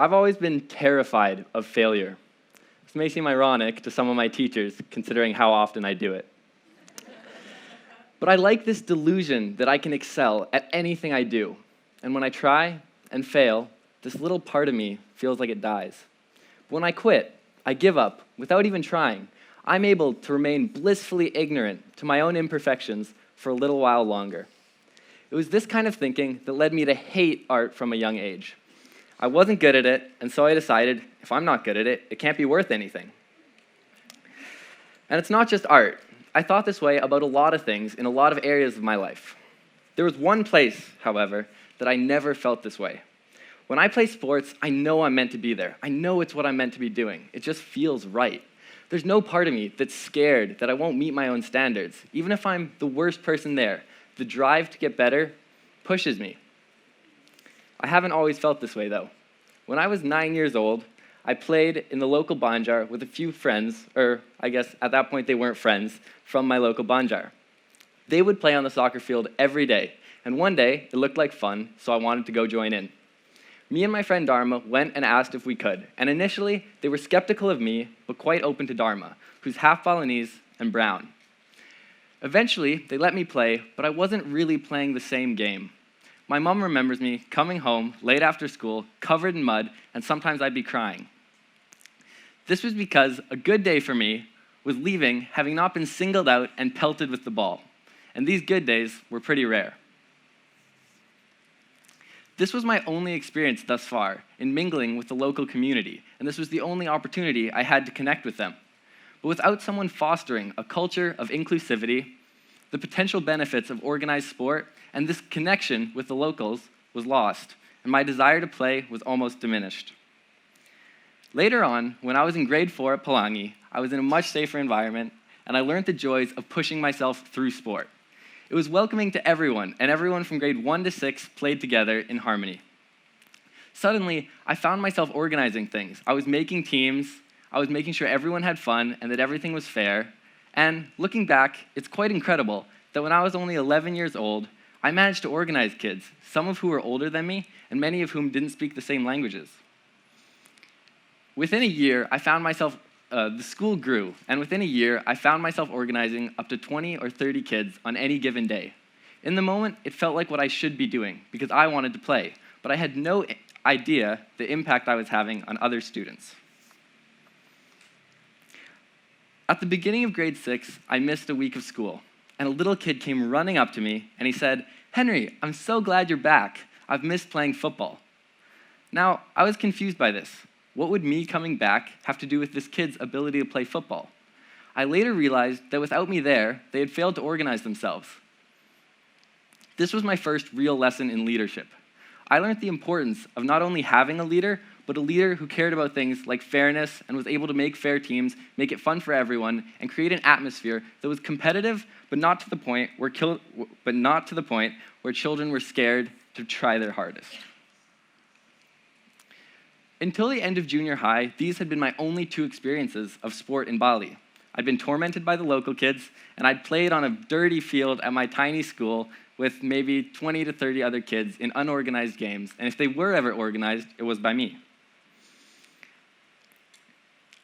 I've always been terrified of failure. This may seem ironic to some of my teachers, considering how often I do it. But I like this delusion that I can excel at anything I do. And when I try and fail, this little part of me feels like it dies. But when I quit, I give up without even trying. I'm able to remain blissfully ignorant to my own imperfections for a little while longer. It was this kind of thinking that led me to hate art from a young age. I wasn't good at it, and so I decided, if I'm not good at it, it can't be worth anything. And it's not just art. I thought this way about a lot of things in a lot of areas of my life. There was one place, however, that I never felt this way. When I play sports, I know I'm meant to be there. I know it's what I'm meant to be doing. It just feels right. There's no part of me that's scared that I won't meet my own standards. Even if I'm the worst person there, the drive to get better pushes me. I haven't always felt this way, though. When I was 9 years old, I played in the local banjar with a few friends, or I guess at that point they weren't friends, from my local banjar. They would play on the soccer field every day, and one day it looked like fun, so I wanted to go join in. Me and my friend Dharma went and asked if we could, and initially they were skeptical of me, but quite open to Dharma, who's half Balinese and brown. Eventually, they let me play, but I wasn't really playing the same game. My mom remembers me coming home late after school, covered in mud, and sometimes I'd be crying. This was because a good day for me was leaving, having not been singled out and pelted with the ball. And these good days were pretty rare. This was my only experience thus far in mingling with the local community, and this was the only opportunity I had to connect with them. But without someone fostering a culture of inclusivity, the potential benefits of organized sport and this connection with the locals was lost, and my desire to play was almost diminished. Later on, when I was in grade 4 at Palangi, I was in a much safer environment, and I learned the joys of pushing myself through sport. It was welcoming to everyone, and everyone from grade 1 to 6 played together in harmony. Suddenly, I found myself organizing things. I was making teams, I was making sure everyone had fun and that everything was fair, and looking back, it's quite incredible that when I was only 11 years old, I managed to organize kids, some of who were older than me, and many of whom didn't speak the same languages. Within a year, I found myself, the school grew, and within a year, I found myself organizing up to 20 or 30 kids on any given day. In the moment, it felt like what I should be doing, because I wanted to play, but I had no idea the impact I was having on other students. At the beginning of grade 6, I missed a week of school, and a little kid came running up to me, and he said, "Henry, I'm so glad you're back. I've missed playing football." Now, I was confused by this. What would me coming back have to do with this kid's ability to play football? I later realized that without me there, they had failed to organize themselves. This was my first real lesson in leadership. I learned the importance of not only having a leader, but a leader who cared about things like fairness and was able to make fair teams, make it fun for everyone, and create an atmosphere that was competitive, but not to the point where children were scared to try their hardest. Until the end of junior high, these had been my only 2 experiences of sport in Bali. I'd been tormented by the local kids, and I'd played on a dirty field at my tiny school with maybe 20 to 30 other kids in unorganized games, and if they were ever organized, it was by me.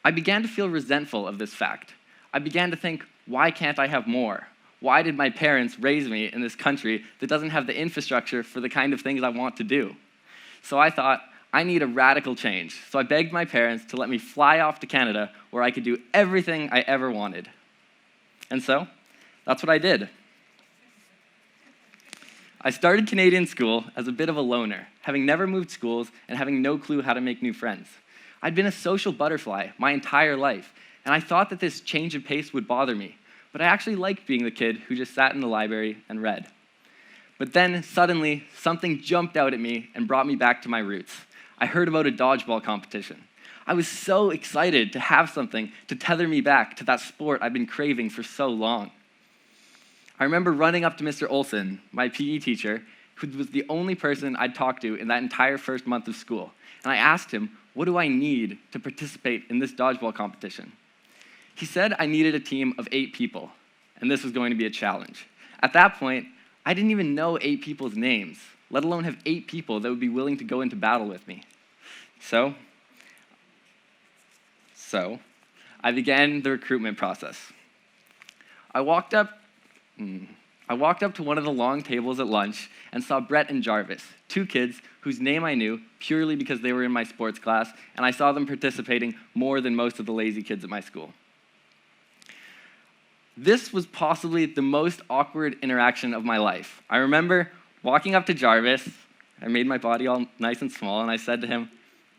I began to feel resentful of this fact. I began to think, why can't I have more? Why did my parents raise me in this country that doesn't have the infrastructure for the kind of things I want to do? So I thought, I need a radical change. So I begged my parents to let me fly off to Canada where I could do everything I ever wanted. And so, that's what I did. I started Canadian school as a bit of a loner, having never moved schools and having no clue how to make new friends. I'd been a social butterfly my entire life, and I thought that this change of pace would bother me, but I actually liked being the kid who just sat in the library and read. But then, suddenly, something jumped out at me and brought me back to my roots. I heard about a dodgeball competition. I was so excited to have something to tether me back to that sport I'd been craving for so long. I remember running up to Mr. Olson, my PE teacher, who was the only person I'd talked to in that entire first month of school, and I asked him, what do I need to participate in this dodgeball competition? He said I needed a team of 8 people, and this was going to be a challenge. At that point, I didn't even know 8 people's names, let alone have 8 people that would be willing to go into battle with me. So I began the recruitment process. I walked up to one of the long tables at lunch and saw Brett and Jarvis, two kids whose name I knew purely because they were in my sports class, and I saw them participating more than most of the lazy kids at my school. This was possibly the most awkward interaction of my life. I remember walking up to Jarvis. I made my body all nice and small, and I said to him,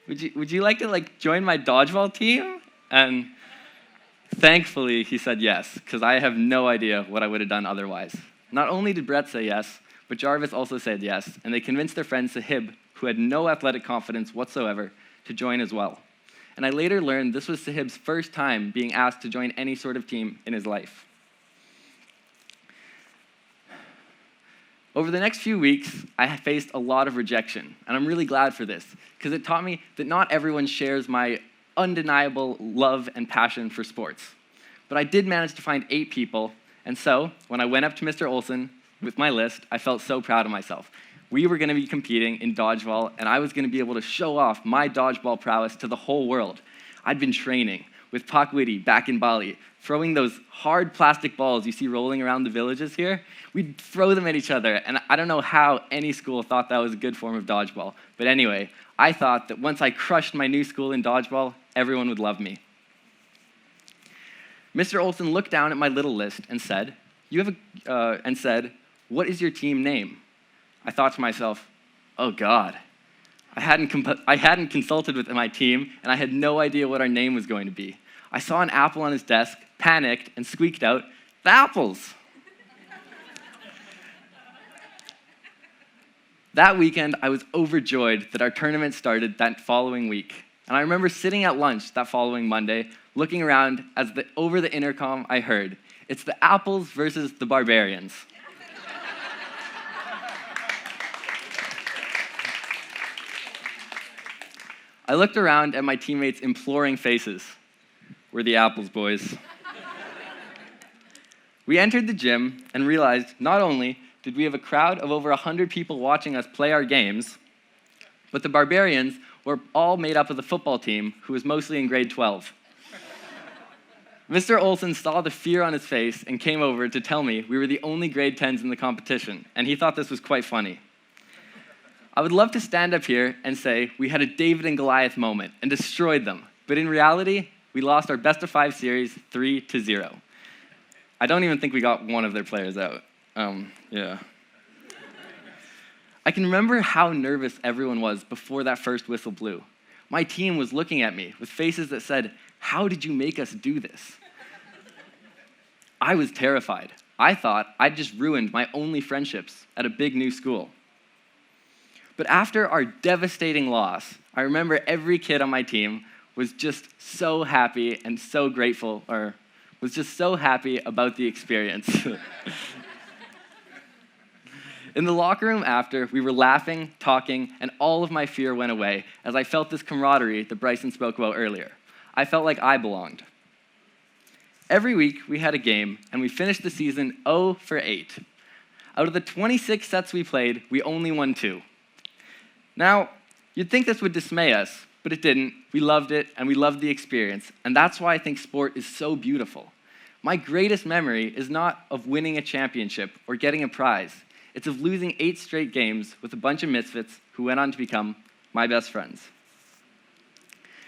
would you like to join my dodgeball team? And thankfully, he said yes, because I have no idea what I would have done otherwise. Not only did Brett say yes, but Jarvis also said yes, and they convinced their friend Sahib, who had no athletic confidence whatsoever, to join as well. And I later learned this was Sahib's first time being asked to join any sort of team in his life. Over the next few weeks, I faced a lot of rejection, and I'm really glad for this, because it taught me that not everyone shares my undeniable love and passion for sports. But I did manage to find 8 people, and so when I went up to Mr. Olson with my list, I felt so proud of myself. We were going to be competing in dodgeball, and I was going to be able to show off my dodgeball prowess to the whole world. I'd been training with Pakwiti back in Bali, throwing those hard plastic balls you see rolling around the villages here. We'd throw them at each other, and I don't know how any school thought that was a good form of dodgeball. But anyway, I thought that once I crushed my new school in dodgeball, everyone would love me. Mr. Olson looked down at my little list and said, "What is your team name?" I thought to myself, oh God. I hadn't consulted with my team, and I had no idea what our name was going to be. I saw an apple on his desk, panicked, and squeaked out, "The apples!" That weekend, I was overjoyed that our tournament started that following week. And I remember sitting at lunch that following Monday, looking around as over the intercom I heard, "It's the Apples versus the Barbarians." I looked around at my teammates' imploring faces. We're the Apples, boys. We entered the gym and realized not only did we have a crowd of over 100 people watching us play our games, but the Barbarians were all made up of the football team, who was mostly in grade 12. Mr. Olson saw the fear on his face and came over to tell me we were the only grade 10s in the competition, and he thought this was quite funny. I would love to stand up here and say we had a David and Goliath moment and destroyed them, but in reality, we lost our best-of-5 series 3-0. I don't even think we got one of their players out. Yeah. I can remember how nervous everyone was before that first whistle blew. My team was looking at me with faces that said, "How did you make us do this?" I was terrified. I thought I'd just ruined my only friendships at a big new school. But after our devastating loss, I remember every kid on my team was just so happy and so grateful, or was just so happy about the experience. In the locker room after, we were laughing, talking, and all of my fear went away as I felt this camaraderie that Bryson spoke about earlier. I felt like I belonged. Every week, we had a game, and we finished the season 0 for 8. Out of the 26 sets we played, we only won 2. Now, you'd think this would dismay us, but it didn't. We loved it, and we loved the experience, and that's why I think sport is so beautiful. My greatest memory is not of winning a championship or getting a prize. It's of losing 8 straight games with a bunch of misfits who went on to become my best friends.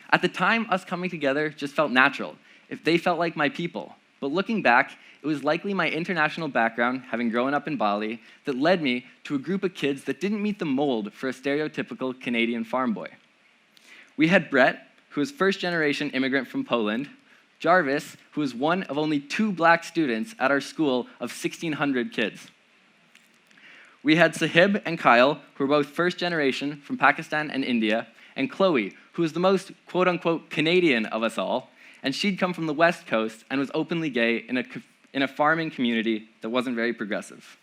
At the time, us coming together just felt natural. If they felt like my people. But looking back, it was likely my international background, having grown up in Bali, that led me to a group of kids that didn't meet the mold for a stereotypical Canadian farm boy. We had Brett, who was first-generation immigrant from Poland, Jarvis, who was one of only 2 black students at our school of 1,600 kids. We had Sahib and Kyle, who were both first-generation from Pakistan and India, and Chloe, who was the most quote-unquote Canadian of us all, and she'd come from the West Coast and was openly gay in a farming community that wasn't very progressive.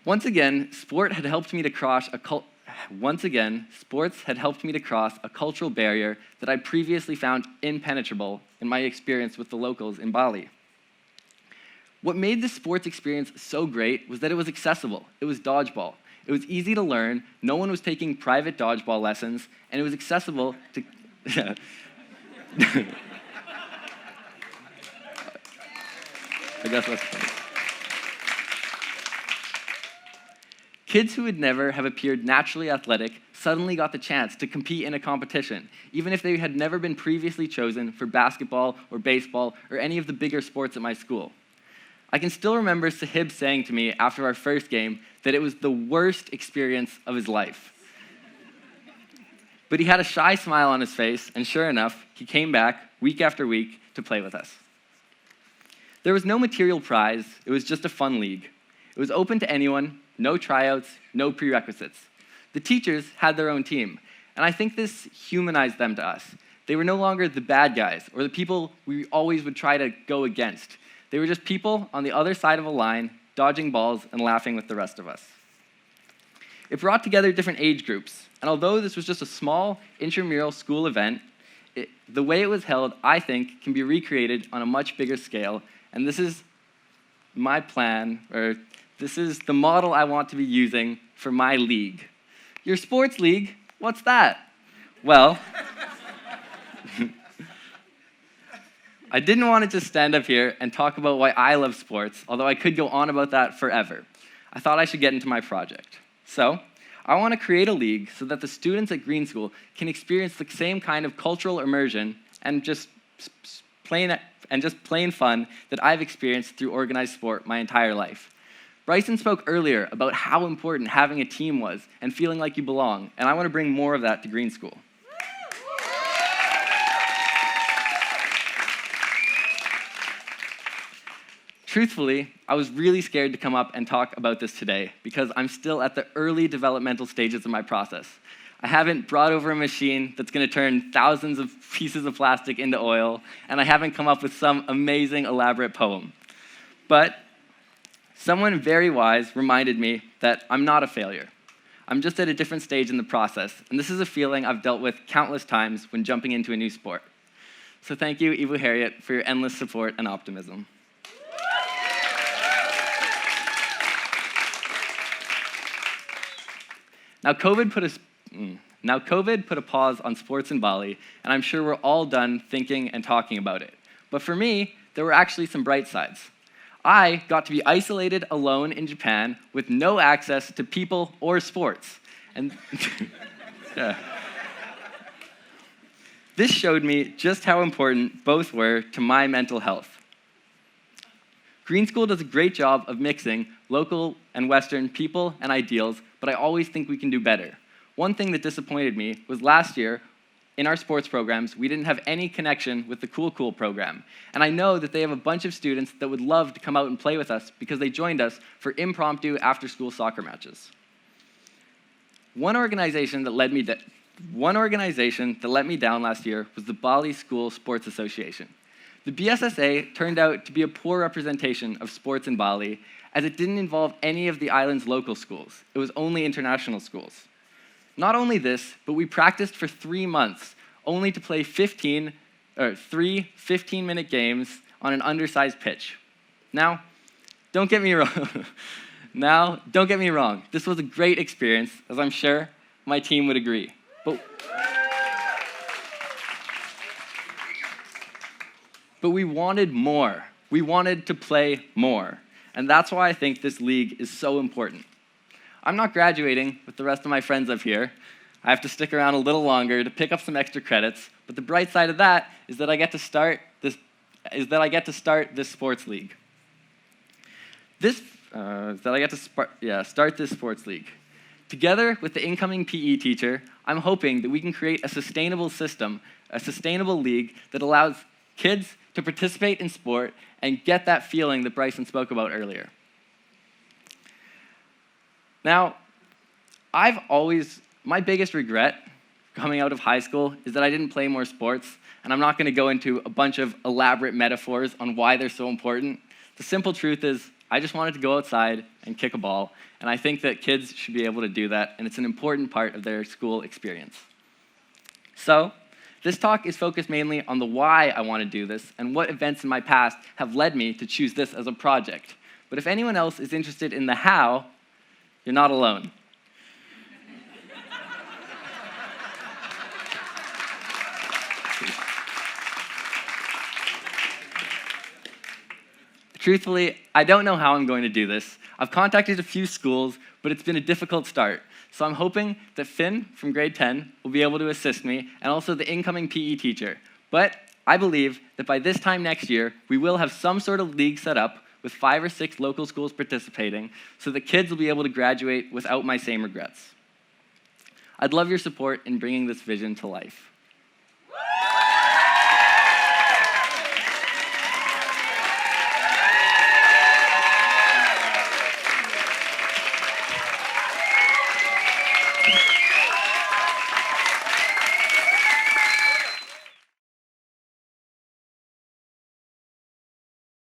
Once again, sports had helped me to cross a cultural barrier that I previously found impenetrable in my experience with the locals in Bali. What made the sports experience so great was that it was accessible. It was dodgeball. It was easy to learn, no one was taking private dodgeball lessons, and it was accessible to... I guess that's funny. Kids who would never have appeared naturally athletic suddenly got the chance to compete in a competition, even if they had never been previously chosen for basketball or baseball or any of the bigger sports at my school. I can still remember Sahib saying to me after our first game that it was the worst experience of his life. But he had a shy smile on his face, and sure enough, he came back week after week to play with us. There was no material prize, it was just a fun league. It was open to anyone, no tryouts, no prerequisites. The teachers had their own team, and I think this humanized them to us. They were no longer the bad guys or the people we always would try to go against. They were just people on the other side of a line, dodging balls and laughing with the rest of us. It brought together different age groups, and although this was just a small intramural school event, the way it was held, I think, can be recreated on a much bigger scale, and this is my plan, or this is the model I want to be using for my league. Your sports league? What's that? Well, I didn't want to just stand up here and talk about why I love sports, although I could go on about that forever. I thought I should get into my project. So, I want to create a league so that the students at Green School can experience the same kind of cultural immersion and just plain fun that I've experienced through organized sport my entire life. Bryson spoke earlier about how important having a team was and feeling like you belong, and I want to bring more of that to Green School. Truthfully, I was really scared to come up and talk about this today because I'm still at the early developmental stages of my process. I haven't brought over a machine that's going to turn thousands of pieces of plastic into oil, and I haven't come up with some amazing, elaborate poem. But someone very wise reminded me that I'm not a failure. I'm just at a different stage in the process, and this is a feeling I've dealt with countless times when jumping into a new sport. So thank you, Evo Harriet, for your endless support and optimism. Now, COVID put a pause on sports in Bali, and I'm sure we're all done thinking and talking about it. But for me, there were actually some bright sides. I got to be isolated alone in Japan with no access to people or sports. And yeah. This showed me just how important both were to my mental health. Green School does a great job of mixing local and Western people and ideals, but I always think we can do better. One thing that disappointed me was last year, in our sports programs, we didn't have any connection with the Cool Cool program. And I know that they have a bunch of students that would love to come out and play with us because they joined us for impromptu after-school soccer matches. One organization that let me down last year was the Bali School Sports Association. The BSSA turned out to be a poor representation of sports in Bali, as it didn't involve any of the island's local schools. It was only international schools. Not only this, but we practiced for 3 months, only to play three 15-minute games on an undersized pitch. Now, don't get me wrong. This was a great experience, as I'm sure my team would agree. But we wanted more. We wanted to play more. And that's why I think this league is so important. I'm not graduating with the rest of my friends up here. I have to stick around a little longer to pick up some extra credits, but the bright side of that is that I get to start this sports league. Start this sports league. Together with the incoming PE teacher, I'm hoping that we can create a sustainable system, a sustainable league that allows kids to participate in sport and get that feeling that Bryson spoke about earlier. Now, my biggest regret coming out of high school is that I didn't play more sports, and I'm not going to go into a bunch of elaborate metaphors on why they're so important. The simple truth is, I just wanted to go outside and kick a ball, and I think that kids should be able to do that, and it's an important part of their school experience. So, this talk is focused mainly on the why I want to do this and what events in my past have led me to choose this as a project. But if anyone else is interested in the how, you're not alone. Truthfully, I don't know how I'm going to do this. I've contacted a few schools, but it's been a difficult start. So I'm hoping that Finn from grade 10 will be able to assist me, and also the incoming PE teacher. But I believe that by this time next year, we will have some sort of league set up with 5 or 6 local schools participating, so the kids will be able to graduate without my same regrets. I'd love your support in bringing this vision to life.